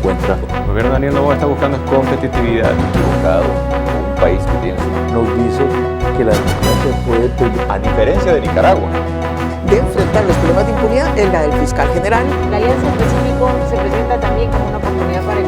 encuentra. El gobierno de Daniel Noboa está buscando competitividad. Equivocado, un país que tiene... Nos dice que la democracia puede perder. A diferencia de Nicaragua. De enfrentar los problemas de impunidad es la del fiscal general. La Alianza del Pacífico se presenta también como una oportunidad para el...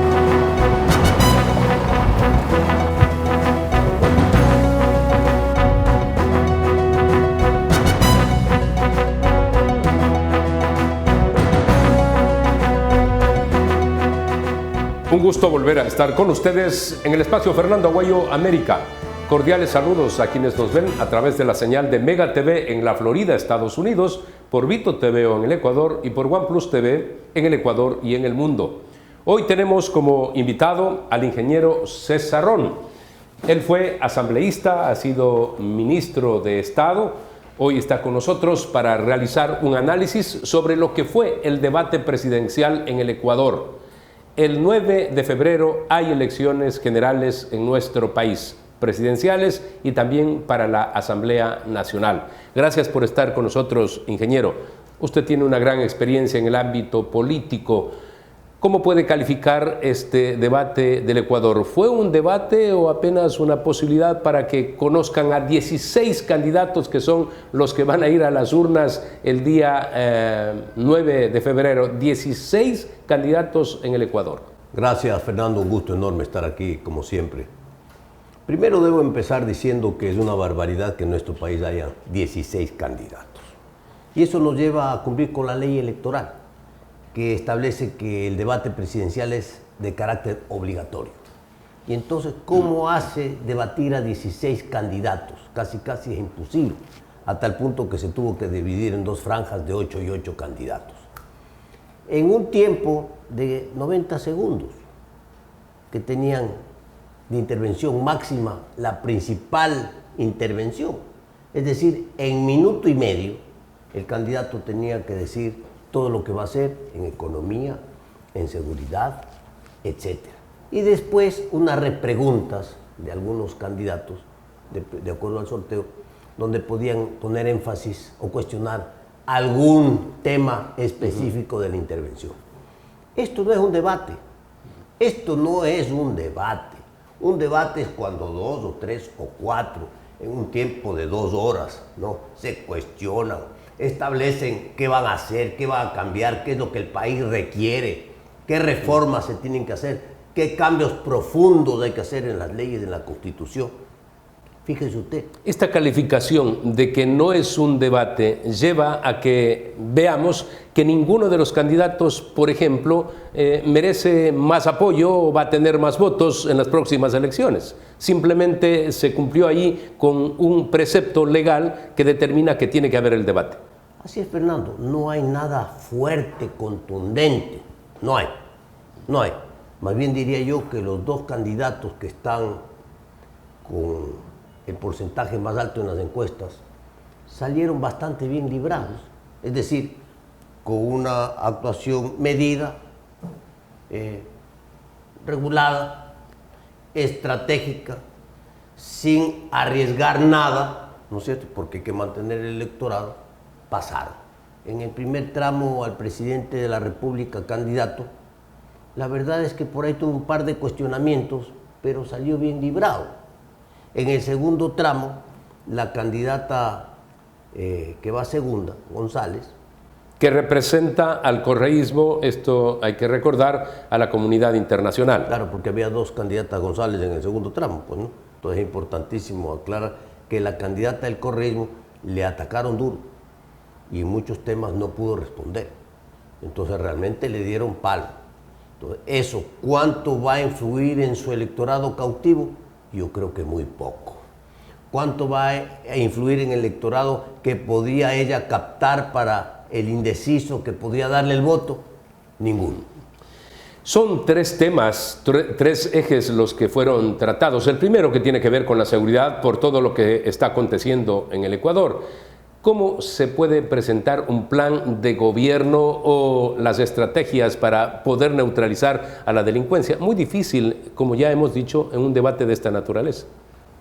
Un gusto volver a estar con ustedes en el espacio Fernando Aguayo América. Cordiales saludos a quienes nos ven a través de la señal de Mega TV en la Florida, Estados Unidos, por Vito TV en el Ecuador y por OnePlus TV en el Ecuador y en el mundo. Hoy tenemos como invitado al ingeniero Cesarrón. Él fue asambleísta, ha sido ministro de Estado. Hoy está con nosotros para realizar un análisis sobre lo que fue el debate presidencial en el Ecuador. El 9 de febrero hay elecciones generales en nuestro país, presidenciales y también para la Asamblea Nacional. Gracias por estar con nosotros, ingeniero. Usted tiene una gran experiencia en el ámbito político. ¿Cómo puede calificar este debate del Ecuador? ¿Fue un debate o apenas una posibilidad para que conozcan a 16 candidatos que son los que van a ir a las urnas el día 9 de febrero? 16 candidatos en el Ecuador. Gracias, Fernando. Un gusto enorme estar aquí, como siempre. Primero debo empezar diciendo que es una barbaridad que en nuestro país haya 16 candidatos. Y eso nos lleva a cumplir con la ley electoral, que establece que el debate presidencial es de carácter obligatorio. Y entonces, ¿cómo hace debatir a 16 candidatos? Casi es imposible, a tal punto que se tuvo que dividir en dos franjas de 8 y 8 candidatos. En un tiempo de 90 segundos, que tenían de intervención máxima la principal intervención. Es decir, en minuto y medio, el candidato tenía que decir todo lo que va a hacer en economía, en seguridad, etc. Y después unas repreguntas de algunos candidatos, de acuerdo al sorteo, donde podían poner énfasis o cuestionar algún tema específico de la intervención. Esto no es un debate. Esto no es un debate. Un debate es cuando 2 o 3 o 4, en un tiempo de 2 horas, ¿no?, se cuestionan, establecen qué van a hacer, qué van a cambiar, qué es lo que el país requiere, qué reformas se tienen que hacer, qué cambios profundos hay que hacer en las leyes, en la Constitución. Fíjese usted. Esta calificación de que no es un debate lleva a que veamos que ninguno de los candidatos, por ejemplo, merece más apoyo o va a tener más votos en las próximas elecciones. Simplemente se cumplió ahí con un precepto legal que determina que tiene que haber el debate. Así es, Fernando. No hay nada fuerte, contundente. No hay. Más bien diría yo que los dos candidatos que están con el porcentaje más alto en las encuestas salieron bastante bien librados. Es decir, con una actuación medida, regulada, estratégica, sin arriesgar nada, ¿no es cierto?, porque hay que mantener el electorado, pasaron. En el primer tramo al presidente de la República, candidato, la verdad es que por ahí tuvo un par de cuestionamientos, pero salió bien librado. En el segundo tramo, la candidata que va segunda, González, que representa al correísmo, esto hay que recordar, a la comunidad internacional. Claro, porque había 2 candidatas González en el segundo tramo, pues, ¿no? Entonces es importantísimo aclarar que la candidata del correísmo le atacaron duro y en muchos temas no pudo responder. Entonces realmente le dieron palo. Entonces, eso, ¿cuánto va a influir en su electorado cautivo? Yo creo que muy poco. ¿Cuánto va a influir en el electorado que podía ella captar para el indeciso, que podía darle el voto? Ninguno. Son 3 temas, 3 ejes los que fueron tratados. El primero, que tiene que ver con la seguridad por todo lo que está aconteciendo en el Ecuador. ¿Cómo se puede presentar un plan de gobierno o las estrategias para poder neutralizar a la delincuencia? Muy difícil, como ya hemos dicho, en un debate de esta naturaleza.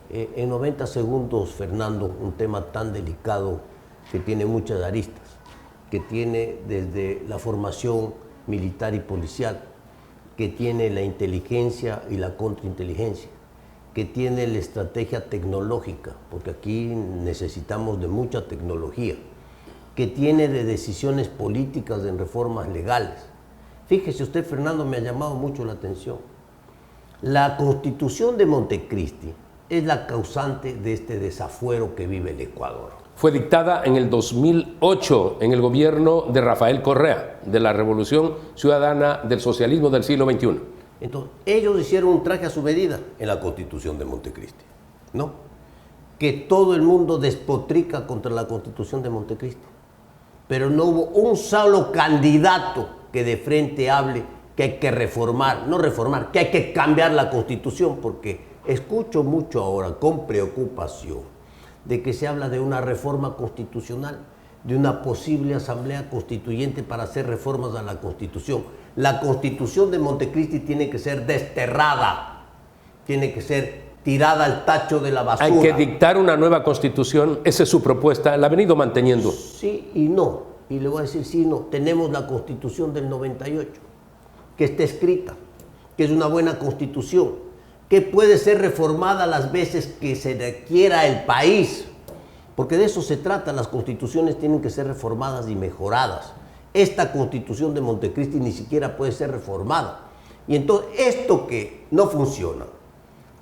En 90 segundos, Fernando, un tema tan delicado que tiene muchas aristas, que tiene desde la formación militar y policial, que tiene la inteligencia y la contrainteligencia, que tiene la estrategia tecnológica, porque aquí necesitamos de mucha tecnología, que tiene de decisiones políticas en reformas legales. Fíjese usted, Fernando, me ha llamado mucho la atención. La Constitución de Montecristi es la causante de este desafuero que vive el Ecuador. Fue dictada en el 2008 en el gobierno de Rafael Correa, de la Revolución Ciudadana del Socialismo del siglo XXI. Entonces, ellos hicieron un traje a su medida en la Constitución de Montecristi, ¿no? Que todo el mundo despotrica contra la Constitución de Montecristi, pero no hubo un solo candidato que de frente hable que hay que reformar, no reformar, que hay que cambiar la Constitución, porque escucho mucho ahora con preocupación de que se habla de una reforma constitucional, de una posible asamblea constituyente para hacer reformas a la Constitución. La Constitución de Montecristi tiene que ser desterrada, tiene que ser tirada al tacho de la basura. Hay que dictar una nueva Constitución, esa es su propuesta, la ha venido manteniendo. Sí y no, y le voy a decir sí y no. Tenemos la Constitución del 98, que está escrita, que es una buena Constitución, que puede ser reformada las veces que se requiera el país, porque de eso se trata. Las constituciones tienen que ser reformadas y mejoradas. Esta Constitución de Montecristi ni siquiera puede ser reformada. Y entonces esto que no funciona,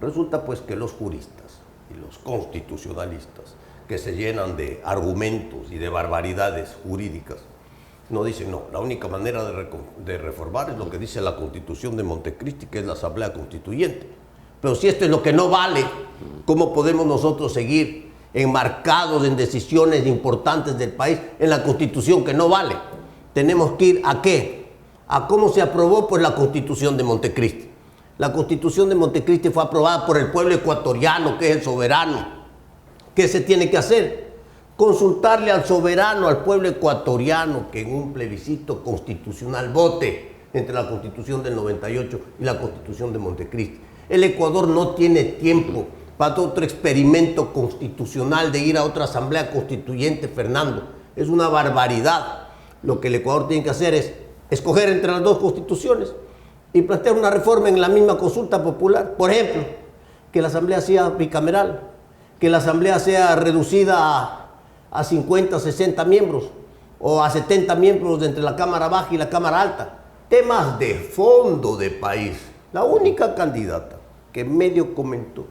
resulta pues que los juristas y los constitucionalistas que se llenan de argumentos y de barbaridades jurídicas, no dicen, no, la única manera de reformar es lo que dice la Constitución de Montecristi, que es la Asamblea Constituyente. Pero si esto es lo que no vale, ¿cómo podemos nosotros seguir enmarcados en decisiones importantes del país en la Constitución que no vale? Tenemos que ir ¿a qué? ¿A cómo se aprobó? Pues la Constitución de Montecristi. La Constitución de Montecristi fue aprobada por el pueblo ecuatoriano, que es el soberano. ¿Qué se tiene que hacer? Consultarle al soberano, al pueblo ecuatoriano, que en un plebiscito constitucional vote entre la Constitución del 98 y la Constitución de Montecristi. El Ecuador no tiene tiempo para otro experimento constitucional de ir a otra asamblea constituyente, Fernando. Es una barbaridad. Lo que el Ecuador tiene que hacer es escoger entre las dos constituciones y plantear una reforma en la misma consulta popular. Por ejemplo, que la asamblea sea bicameral, que la asamblea sea reducida a 50, 60 miembros o a 70 miembros entre la Cámara Baja y la Cámara Alta. Temas de fondo de país. La única candidata que medio comentó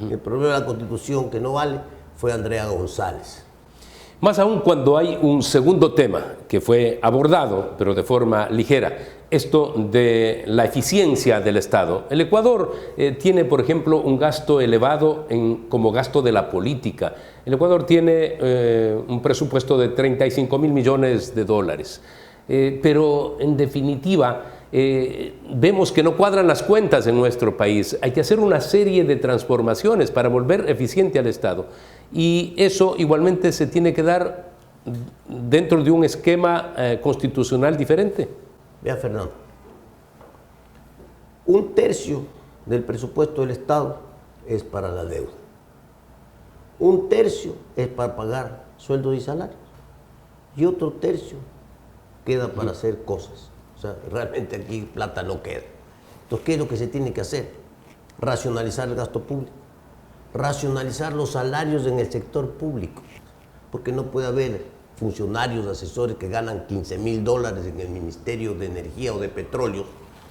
el problema de la Constitución que no vale fue Andrea González. Más aún cuando hay un segundo tema que fue abordado, pero de forma ligera, esto de la eficiencia del Estado. El Ecuador tiene, por ejemplo, un gasto elevado como gasto de la política. El Ecuador tiene un presupuesto de 35.000 millones de dólares, pero en definitiva vemos que no cuadran las cuentas en nuestro país. Hay que hacer una serie de transformaciones para volver eficiente al Estado. Y eso igualmente se tiene que dar dentro de un esquema constitucional diferente. Vea, Fernando, 1/3 del presupuesto del Estado es para la deuda. 1/3 es para pagar sueldos y salarios. Y otro 1/3 queda para hacer cosas. O sea, realmente aquí plata no queda. Entonces, ¿qué es lo que se tiene que hacer? Racionalizar el gasto público. Racionalizar los salarios en el sector público, porque no puede haber funcionarios, asesores que ganan $15,000 en el Ministerio de Energía o de Petróleos,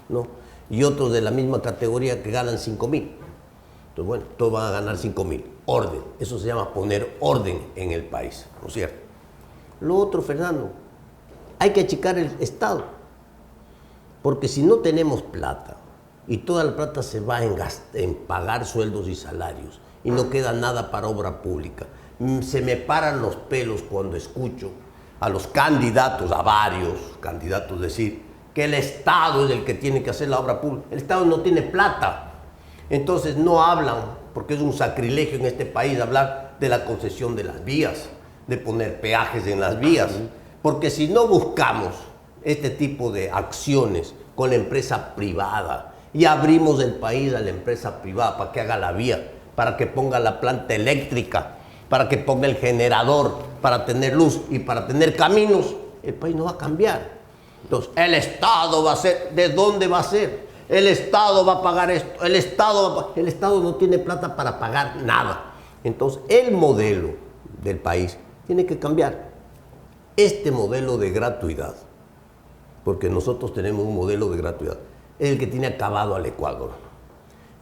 ¿no? Y otros de la misma categoría que ganan 5,000. Entonces, bueno, todos van a ganar 5,000. Orden. Eso se llama poner orden en el país, ¿no es cierto? Lo otro, Fernando, hay que achicar el Estado, porque si no tenemos plata y toda la plata se va en pagar sueldos y salarios y no queda nada para obra pública, se me paran los pelos cuando escucho a los candidatos, a varios candidatos decir que el Estado es el que tiene que hacer la obra pública. El Estado no tiene plata. Entonces no hablan, porque es un sacrilegio en este país hablar de la concesión de las vías, de poner peajes en las vías, porque si no buscamos este tipo de acciones con la empresa privada y abrimos el país a la empresa privada para que haga la vía, para que ponga la planta eléctrica, para que ponga el generador, para tener luz y para tener caminos, el país no va a cambiar. Entonces, el Estado va a ser, ¿de dónde va a ser? El Estado va a pagar esto, el Estado no tiene plata para pagar nada. Entonces, el modelo del país tiene que cambiar. Este modelo de gratuidad, porque nosotros tenemos un modelo de gratuidad, es el que tiene acabado al Ecuador.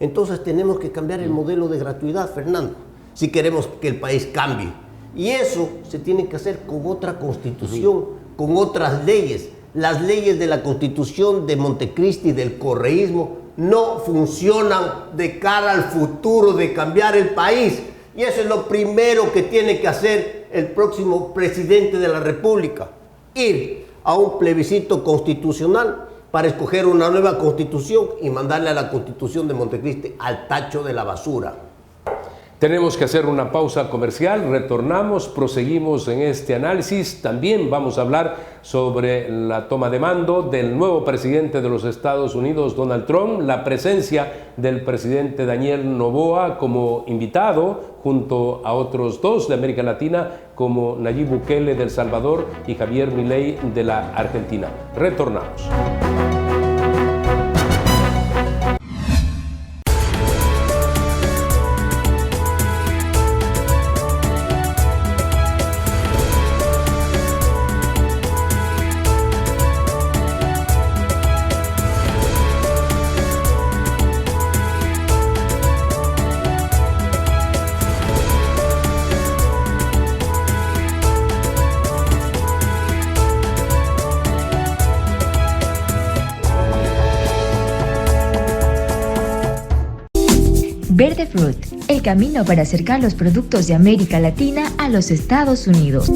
Entonces tenemos que cambiar el modelo de gratuidad, Fernando, si queremos que el país cambie. Y eso se tiene que hacer con otra constitución, con otras leyes. Las leyes de la Constitución de Montecristi y del correísmo no funcionan de cara al futuro de cambiar el país. Y eso es lo primero que tiene que hacer el próximo presidente de la República. Ir a un plebiscito constitucional para escoger una nueva constitución y mandarle a la Constitución de Montecristi al tacho de la basura. Tenemos que hacer una pausa comercial, retornamos, proseguimos en este análisis. También vamos a hablar sobre la toma de mando del nuevo presidente de los Estados Unidos, Donald Trump, la presencia del presidente Daniel Noboa como invitado, junto a otros dos de América Latina, como Nayib Bukele de El Salvador y Javier Milei de la Argentina. Retornamos. Verde Fruit, el camino para acercar los productos de América Latina a los Estados Unidos.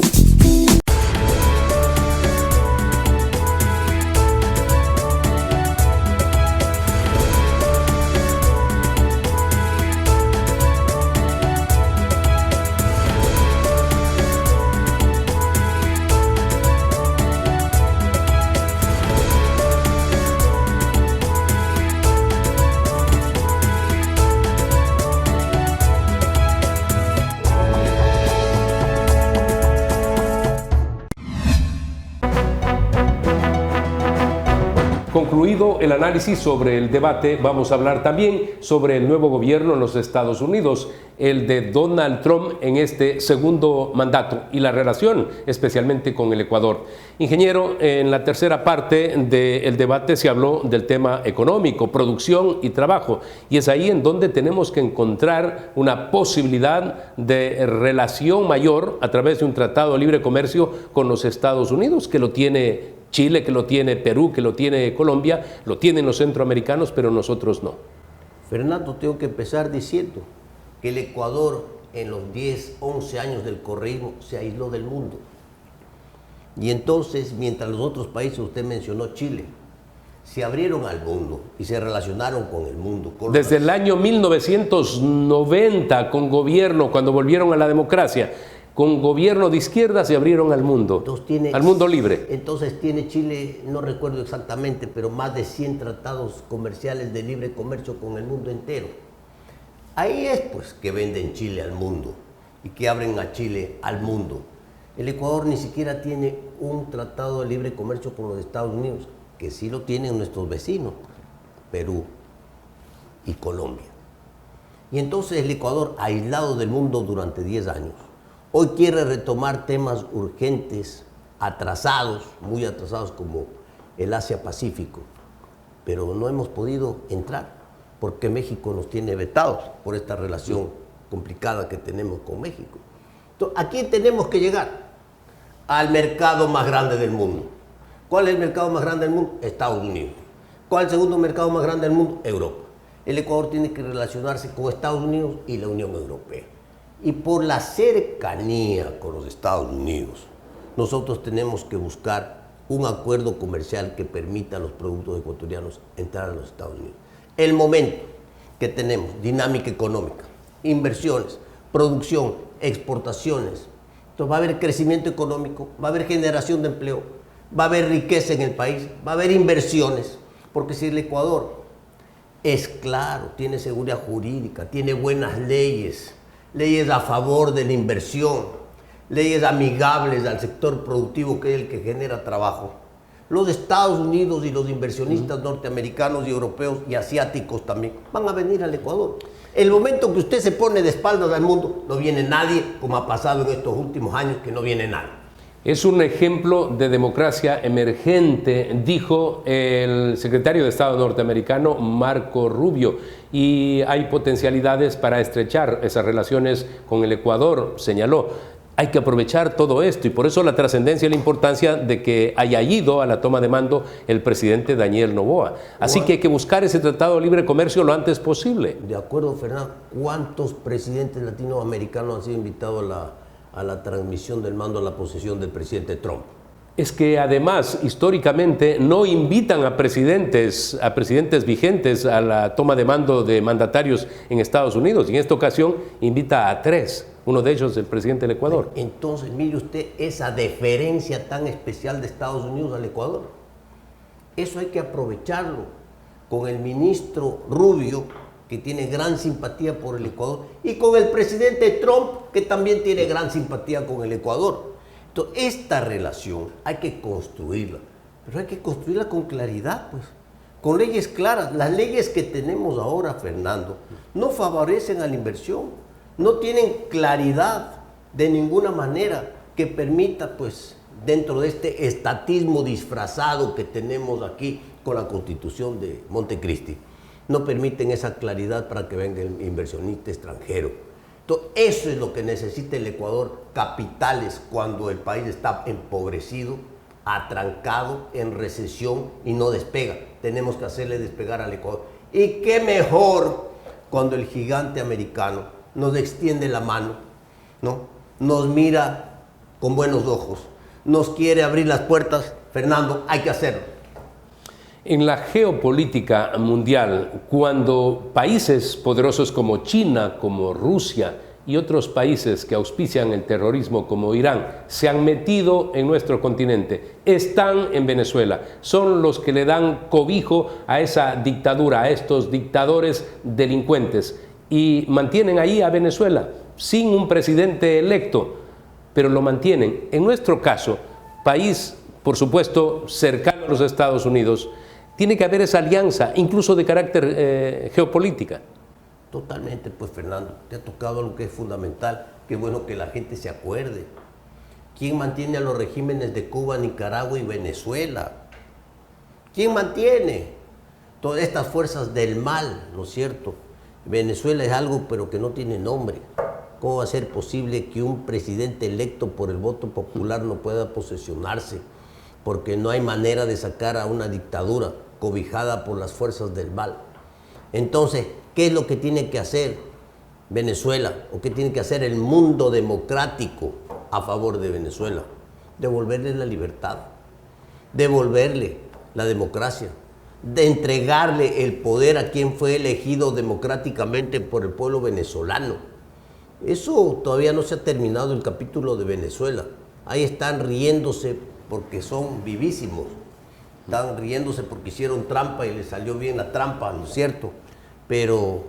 Concluido el análisis sobre el debate, vamos a hablar también sobre el nuevo gobierno en los Estados Unidos, el de Donald Trump en este segundo mandato y la relación especialmente con el Ecuador. Ingeniero, en la tercera parte del debate se habló del tema económico, producción y trabajo, y es ahí en donde tenemos que encontrar una posibilidad de relación mayor a través de un tratado de libre comercio con los Estados Unidos, que lo tiene Chile, que lo tiene Perú, que lo tiene Colombia, lo tienen los centroamericanos, pero nosotros no. Fernando, tengo que empezar diciendo que el Ecuador en los 10, 11 años del correísmo se aisló del mundo. Y entonces, mientras los otros países, usted mencionó Chile, se abrieron al mundo y se relacionaron con el mundo. Desde el año 1990, con gobierno, cuando volvieron a la democracia, con gobierno de izquierda se abrieron al mundo, al mundo libre. Entonces tiene Chile, no recuerdo exactamente, pero más de 100 tratados comerciales de libre comercio con el mundo entero. Ahí es pues que venden Chile al mundo y que abren a Chile al mundo. El Ecuador ni siquiera tiene un tratado de libre comercio con los Estados Unidos, que sí lo tienen nuestros vecinos, Perú y Colombia. Y entonces el Ecuador, aislado del mundo durante 10 años, hoy quiere retomar temas urgentes, atrasados, muy atrasados, como el Asia-Pacífico, pero no hemos podido entrar porque México nos tiene vetados por esta relación complicada que tenemos con México. Entonces, ¿a quién tenemos que llegar? Al mercado más grande del mundo. ¿Cuál es el mercado más grande del mundo? Estados Unidos. ¿Cuál es el segundo mercado más grande del mundo? Europa. El Ecuador tiene que relacionarse con Estados Unidos y la Unión Europea. Y por la cercanía con los Estados Unidos, nosotros tenemos que buscar un acuerdo comercial que permita a los productos ecuatorianos entrar a los Estados Unidos. El momento que tenemos dinámica económica, inversiones, producción, exportaciones, entonces va a haber crecimiento económico, va a haber generación de empleo, va a haber riqueza en el país, va a haber inversiones, porque si el Ecuador es claro, tiene seguridad jurídica, tiene buenas leyes, leyes a favor de la inversión, leyes amigables al sector productivo que es el que genera trabajo, Los Estados Unidos y los inversionistas norteamericanos y europeos y asiáticos también van a venir al Ecuador. El momento que usted se pone de espaldas al mundo, no viene nadie, como ha pasado en estos últimos años, que no viene nadie. Es un ejemplo de democracia emergente, dijo el secretario de Estado norteamericano Marco Rubio, y hay potencialidades para estrechar esas relaciones con el Ecuador, señaló. Hay que aprovechar todo esto y por eso la trascendencia y la importancia de que haya ido a la toma de mando el presidente Daniel Noboa. Así que hay que buscar ese tratado de libre comercio lo antes posible. De acuerdo, Fernando. ¿Cuántos presidentes latinoamericanos han sido invitados a la transmisión del mando a la posesión del presidente Trump? Es que además, históricamente, no invitan a presidentes vigentes a la toma de mando de mandatarios en Estados Unidos. Y en esta ocasión invita a 3. Uno de ellos, el presidente del Ecuador. Entonces, mire usted esa deferencia tan especial de Estados Unidos al Ecuador. Eso hay que aprovecharlo con el ministro Rubio, que tiene gran simpatía por el Ecuador, y con el presidente Trump, que también tiene gran simpatía con el Ecuador. Entonces, esta relación hay que construirla, pero hay que construirla con claridad, pues, con leyes claras. Las leyes que tenemos ahora, Fernando, no favorecen a la inversión. No tienen claridad de ninguna manera que permita, pues, dentro de este estatismo disfrazado que tenemos aquí con la Constitución de Montecristi, no permiten esa claridad para que venga el inversionista extranjero. Entonces, eso es lo que necesita el Ecuador, capitales, cuando el país está empobrecido, atrancado, en recesión y no despega. Tenemos que hacerle despegar al Ecuador. Y qué mejor cuando el gigante americano nos extiende la mano, ¿no? Nos mira con buenos ojos, nos quiere abrir las puertas. Fernando, hay que hacerlo. En la geopolítica mundial, cuando países poderosos como China, como Rusia y otros países que auspician el terrorismo como Irán se han metido en nuestro continente, están en Venezuela, son los que le dan cobijo a esa dictadura, a estos dictadores delincuentes, y mantienen ahí a Venezuela sin un presidente electo, pero lo mantienen. En nuestro caso, país, por supuesto, cercano a los Estados Unidos, tiene que haber esa alianza, incluso de carácter geopolítica. Totalmente, pues, Fernando, te ha tocado algo que es fundamental. Qué bueno que la gente se acuerde. ¿Quién mantiene a los regímenes de Cuba, Nicaragua y Venezuela? ¿Quién mantiene todas estas fuerzas del mal, no es cierto? Venezuela es algo, pero que no tiene nombre. ¿Cómo va a ser posible que un presidente electo por el voto popular no pueda posesionarse? Porque no hay manera de sacar a una dictadura cobijada por las fuerzas del mal. Entonces, ¿qué es lo que tiene que hacer Venezuela? ¿O qué tiene que hacer el mundo democrático a favor de Venezuela? Devolverle la libertad, devolverle la democracia, de entregarle el poder a quien fue elegido democráticamente por el pueblo venezolano. Eso todavía no se ha terminado el capítulo de Venezuela. Ahí están riéndose porque son vivísimos. Están riéndose porque hicieron trampa y les salió bien la trampa, ¿no es cierto? Pero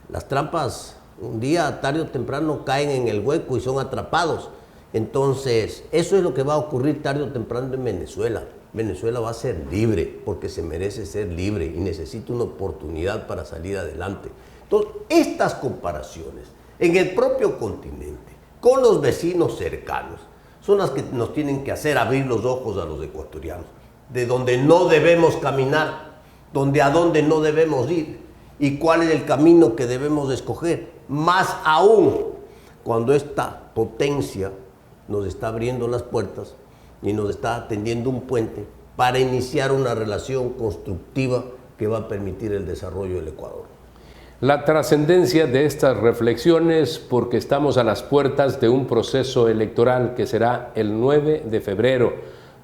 las trampas un día, tarde o temprano, caen en el hueco y son atrapados. Entonces, eso es lo que va a ocurrir tarde o temprano en Venezuela. Venezuela va a ser libre porque se merece ser libre y necesita una oportunidad para salir adelante. Entonces, estas comparaciones en el propio continente, con los vecinos cercanos, son las que nos tienen que hacer abrir los ojos a los ecuatorianos, de donde no debemos caminar, a dónde no debemos ir y cuál es el camino que debemos escoger. Más aún cuando esta potencia nos está abriendo las puertas y nos está tendiendo un puente para iniciar una relación constructiva que va a permitir el desarrollo del Ecuador. La trascendencia de estas reflexiones, porque estamos a las puertas de un proceso electoral que será el 9 de febrero.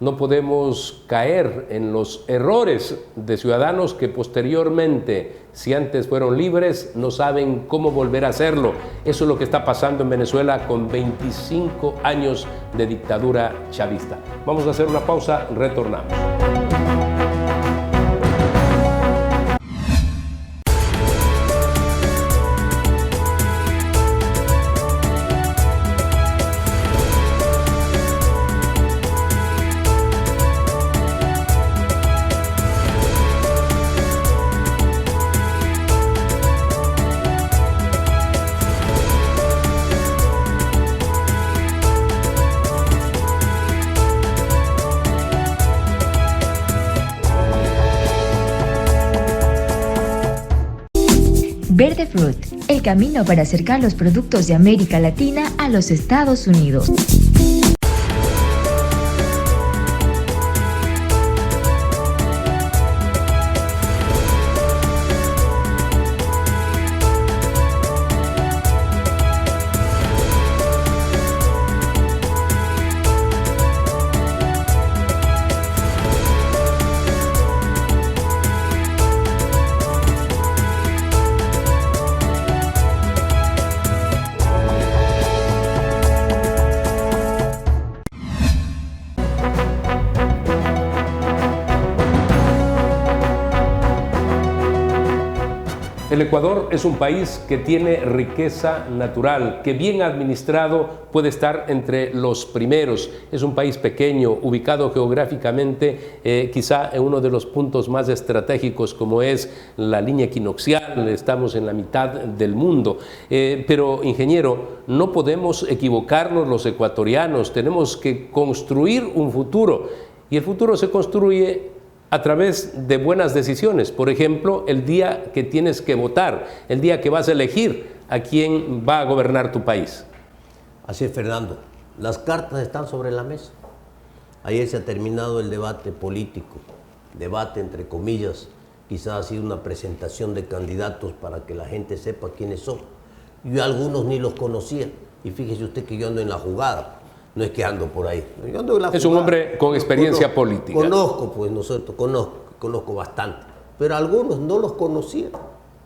No podemos caer en los errores de ciudadanos que posteriormente, si antes fueron libres, no saben cómo volver a hacerlo. Eso es lo que está pasando en Venezuela con 25 años de dictadura chavista. Vamos a hacer una pausa, retornamos. Verde Fruit, el camino para acercar los productos de América Latina a los Estados Unidos. El Ecuador es un país que tiene riqueza natural, que bien administrado puede estar entre los primeros. Es un país pequeño, ubicado geográficamente quizá en uno de los puntos más estratégicos como es la línea equinoccial, estamos en la mitad del mundo. Pero ingeniero, no podemos equivocarnos los ecuatorianos, tenemos que construir un futuro y el futuro se construye a través de buenas decisiones. Por ejemplo, el día que tienes que votar, el día que vas a elegir a quién va a gobernar tu país. Así es, Fernando. Las cartas están sobre la mesa. Ayer se ha terminado el debate político, debate entre comillas, quizás ha sido una presentación de candidatos para que la gente sepa quiénes son. Yo algunos ni los conocía y fíjese usted que yo ando en la jugada. No es que ando por ahí. Yo ando en la es jugada. Un hombre con experiencia política. Conozco, pues, nosotros, conozco bastante. Pero algunos no los conocía.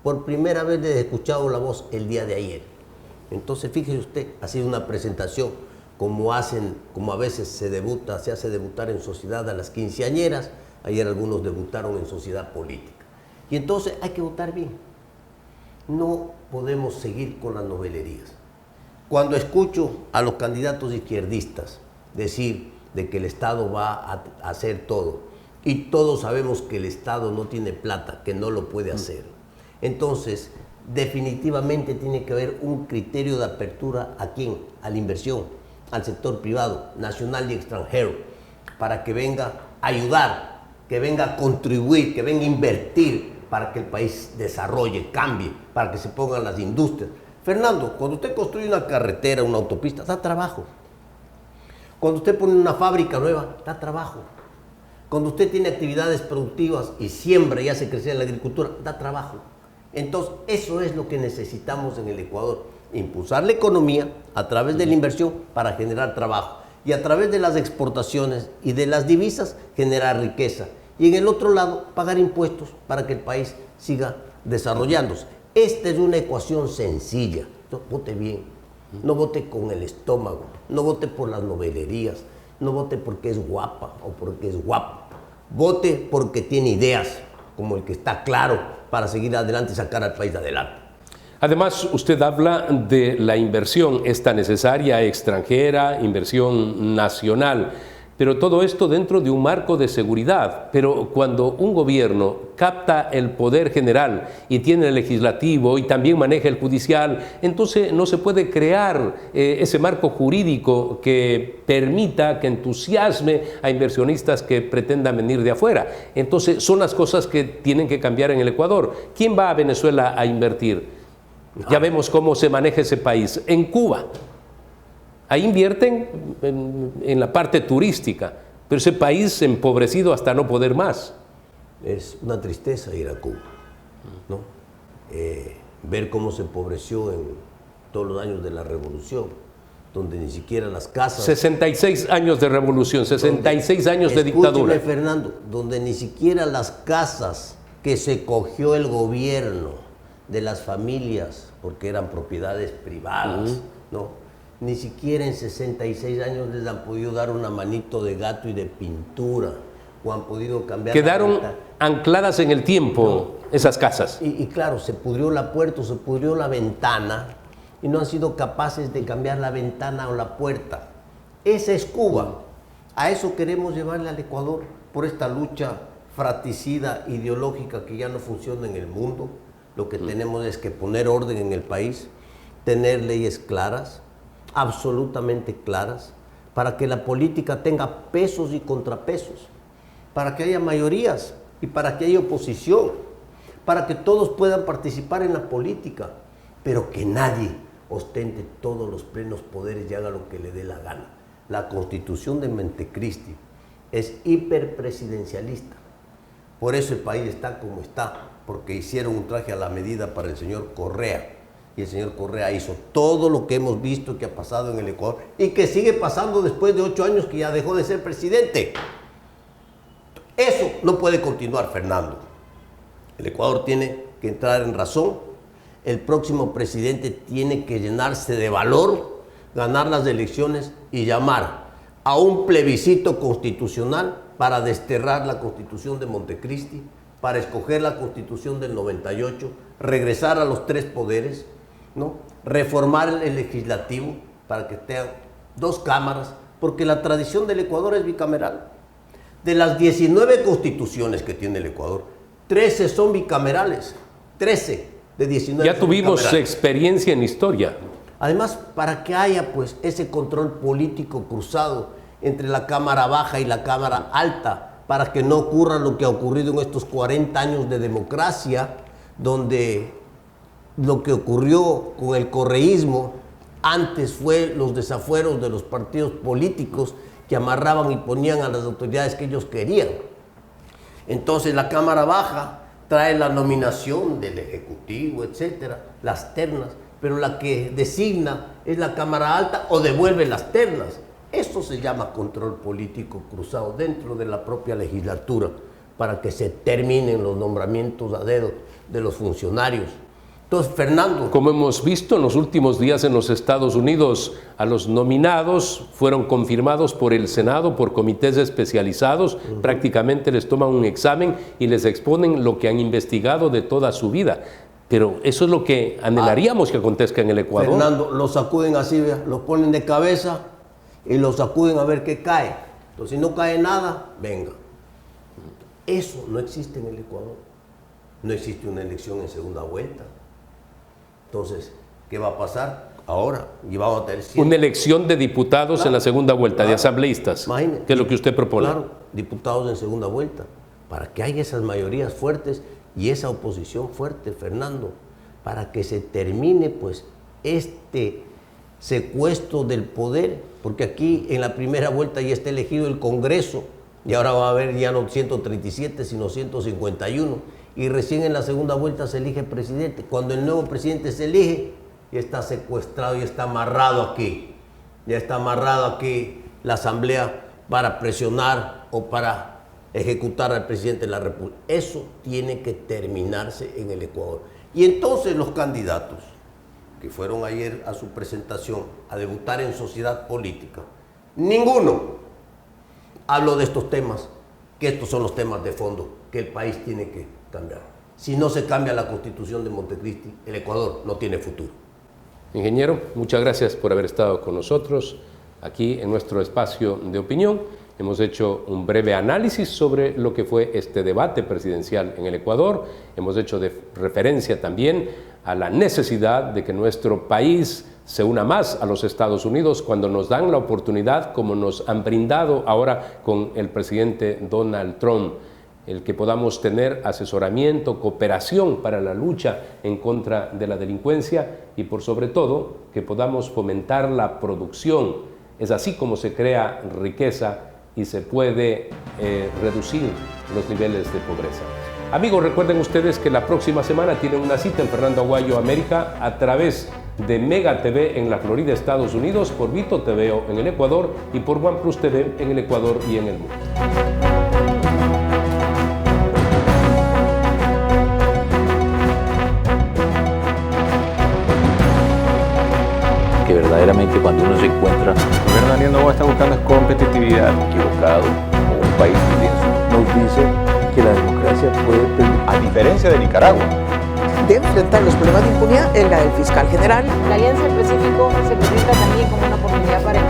Por primera vez les he escuchado la voz el día de ayer. Entonces, fíjese usted, ha sido una presentación como a veces se hace debutar en sociedad a las quinceañeras. Ayer algunos debutaron en sociedad política. Y entonces hay que votar bien. No podemos seguir con las novelerías. Cuando escucho a los candidatos izquierdistas decir de que el Estado va a hacer todo, y todos sabemos que el Estado no tiene plata, que no lo puede hacer, entonces definitivamente tiene que haber un criterio de apertura ¿a quién? A la inversión, al sector privado, nacional y extranjero, para que venga a ayudar, que venga a contribuir, que venga a invertir para que el país desarrolle, cambie, para que se pongan las industrias. Fernando, cuando usted construye una carretera, una autopista, da trabajo. Cuando usted pone una fábrica nueva, da trabajo. Cuando usted tiene actividades productivas y siembra y hace crecer la agricultura, da trabajo. Entonces, eso es lo que necesitamos en el Ecuador. Impulsar la economía a través de la inversión para generar trabajo. Y a través de las exportaciones y de las divisas, generar riqueza. Y en el otro lado, pagar impuestos para que el país siga desarrollándose. Esta es una ecuación sencilla. Vote bien, no vote con el estómago, no vote por las novelerías, no vote porque es guapa o porque es guapo. Vote porque tiene ideas, como el que está claro para seguir adelante y sacar al país adelante. Además, usted habla de la inversión, esta necesaria extranjera, inversión nacional, pero todo esto dentro de un marco de seguridad. Pero cuando un gobierno capta el poder general y tiene el legislativo y también maneja el judicial, entonces no se puede crear ese marco jurídico que permita, que entusiasme a inversionistas que pretendan venir de afuera. Entonces son las cosas que tienen que cambiar en el Ecuador. ¿Quién va a Venezuela a invertir? Ya vemos cómo se maneja ese país. En Cuba, ahí invierten en la parte turística, pero ese país empobrecido hasta no poder más. Es una tristeza ir a Cuba, ¿no? Ver cómo se empobreció en todos los años de la revolución, donde ni siquiera las casas... 66 años de revolución, 66 años de dictadura. Escúcheme, Fernando, donde ni siquiera las casas que se cogió el gobierno de las familias, porque eran propiedades privadas, ¿no? Ni siquiera en 66 años les han podido dar una manito de gato y de pintura, o han podido cambiar... Quedaron ancladas en el tiempo, no, esas casas. Y claro, se pudrió la puerta, se pudrió la ventana, y no han sido capaces de cambiar la ventana o la puerta. Esa es Cuba. A eso queremos llevarle al Ecuador, por esta lucha fratricida, ideológica, que ya no funciona en el mundo. Lo que tenemos es que poner orden en el país, tener leyes claras, absolutamente claras, para que la política tenga pesos y contrapesos, para que haya mayorías y para que haya oposición, para que todos puedan participar en la política, pero que nadie ostente todos los plenos poderes y haga lo que le dé la gana. La Constitución de Montecristi es hiperpresidencialista. Por eso el país está como está, porque hicieron un traje a la medida para el señor Correa. Y el señor Correa hizo todo lo que hemos visto que ha pasado en el Ecuador y que sigue pasando después de 8 años que ya dejó de ser presidente. Eso no puede continuar, Fernando. El Ecuador tiene que entrar en razón. El próximo presidente tiene que llenarse de valor, ganar las elecciones y llamar a un plebiscito constitucional para desterrar la Constitución de Montecristi, para escoger la Constitución del 98, regresar a los 3 poderes, ¿no? Reformar el legislativo para que tengan 2 cámaras, porque la tradición del Ecuador es bicameral. De las 19 constituciones que tiene el Ecuador, 13 son bicamerales, 13 de 19. Ya tuvimos experiencia en historia. Además, para que haya pues ese control político cruzado entre la Cámara Baja y la Cámara Alta, para que no ocurra lo que ha ocurrido en estos 40 años de democracia, donde lo que ocurrió con el correísmo antes fue los desafueros de los partidos políticos que amarraban y ponían a las autoridades que ellos querían. Entonces la Cámara Baja trae la nominación del Ejecutivo, etcétera, las ternas, pero la que designa es la Cámara Alta o devuelve las ternas. Eso se llama control político cruzado dentro de la propia legislatura para que se terminen los nombramientos a dedo de los funcionarios. Entonces, Fernando... Como hemos visto en los últimos días en los Estados Unidos, a los nominados fueron confirmados por el Senado, por comités especializados, prácticamente les toman un examen y les exponen lo que han investigado de toda su vida. Pero eso es lo que anhelaríamos que acontezca en el Ecuador. Fernando, los sacuden así, los ponen de cabeza y los sacuden a ver qué cae. Entonces, si no cae nada, venga. Eso no existe en el Ecuador. No existe una elección en segunda vuelta. Entonces, ¿qué va a pasar ahora? Y vamos a tener una elección de diputados en la segunda vuelta, de asambleístas, que es lo que usted propone. Claro, diputados en segunda vuelta, para que haya esas mayorías fuertes y esa oposición fuerte, Fernando, para que se termine pues este secuestro del poder, porque aquí en la primera vuelta ya está elegido el Congreso y ahora va a haber ya no 137 sino 151 y recién en la segunda vuelta se elige presidente. Cuando el nuevo presidente se elige, ya está secuestrado y está amarrado aquí. Ya está amarrado aquí la asamblea para presionar o para ejecutar al presidente de la República. Eso tiene que terminarse en el Ecuador. Y entonces los candidatos que fueron ayer a su presentación a debutar en sociedad política, ninguno habló de estos temas, que estos son los temas de fondo que el país tiene que cambiar. Si no se cambia la Constitución de Montecristi, el Ecuador no tiene futuro. Ingeniero, muchas gracias por haber estado con nosotros aquí en nuestro espacio de opinión. Hemos hecho un breve análisis sobre lo que fue este debate presidencial en el Ecuador. Hemos hecho referencia también a la necesidad de que nuestro país se una más a los Estados Unidos cuando nos dan la oportunidad, como nos han brindado ahora con el presidente Donald Trump, el que podamos tener asesoramiento, cooperación para la lucha en contra de la delincuencia y por sobre todo que podamos fomentar la producción. Es así como se crea riqueza y se puede reducir los niveles de pobreza. Amigos, recuerden ustedes que la próxima semana tienen una cita en Fernando Aguayo América a través de Mega TV en la Florida, Estados Unidos, por Vito TV en el Ecuador y por OnePlus TV en el Ecuador y en el mundo. Que verdaderamente cuando uno se encuentra El gobierno de Daniel Noboa está buscando es competitividad. equivocado o un país tenso, nos dice que la democracia puede permitir. a diferencia de Nicaragua, De enfrentar los problemas de impunidad es la del fiscal general. La Alianza del Pacífico se presenta también como una oportunidad para el